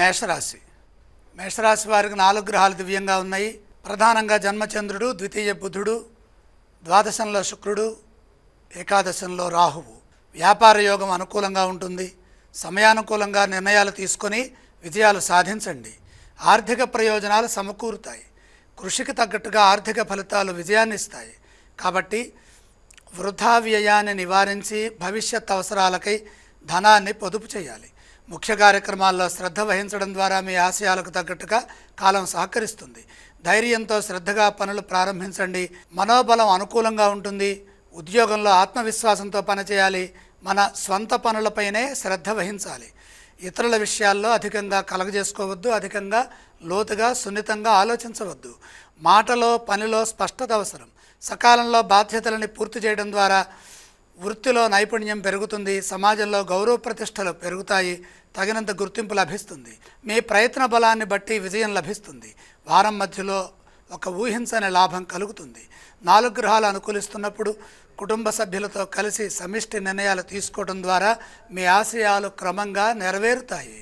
మేషరాశి. మేషరాశి వారికి 4 గ్రహాలు దివ్యంగా ఉన్నాయి. ప్రధానంగా జన్మచంద్రుడు, ద్వితీయ బుధుడు, ద్వాదశంలో శుక్రుడు, ఏకాదశంలో రాహువు. వ్యాపార యోగం అనుకూలంగా ఉంటుంది. సమయానుకూలంగా నిర్ణయాలు తీసుకొని విజయాలు సాధించండి. ఆర్థిక ప్రయోజనాలు సమకూరుతాయి. కృషికి తగ్గట్టుగా ఆర్థిక ఫలితాలు విజయాన్ని ఇస్తాయి. కాబట్టి వృధా వ్యయాన్ని నివారించి భవిష్యత్ అవసరాలకై ధనాన్ని పొదుపు చేయాలి. ముఖ్య కార్యక్రమాల్లో శ్రద్ధ వహించడం ద్వారా మీ ఆశయాలకు తగ్గట్టుగా కాలం సహకరిస్తుంది. ధైర్యంతో శ్రద్ధగా పనులు ప్రారంభించండి. మనోబలం అనుకూలంగా ఉంటుంది. ఉద్యోగంలో ఆత్మవిశ్వాసంతో పనిచేయాలి. మన స్వంత పనులపైనే శ్రద్ధ వహించాలి. ఇతరుల విషయాల్లో అధికంగా కలగజేసుకోవద్దు. అధికంగా లోతుగా సున్నితంగా ఆలోచించవద్దు. మాటలో పనిలో స్పష్టత అవసరం. సకాలంలో బాధ్యతలని పూర్తి చేయడం ద్వారా వృత్తిలో నైపుణ్యం పెరుగుతుంది. సమాజంలో గౌరవ ప్రతిష్టలు పెరుగుతాయి. తగినంత గుర్తింపు లభిస్తుంది. మీ ప్రయత్న బలాన్ని బట్టి విజయం లభిస్తుంది. వారం మధ్యలో ఒక ఊహించని లాభం కలుగుతుంది. 4 గ్రహాలు అనుకూలిస్తున్నప్పుడు కుటుంబ సభ్యులతో కలిసి సమిష్టి నిర్ణయాలు తీసుకోవడం ద్వారా మీ ఆశయాలు క్రమంగా నెరవేరుతాయి.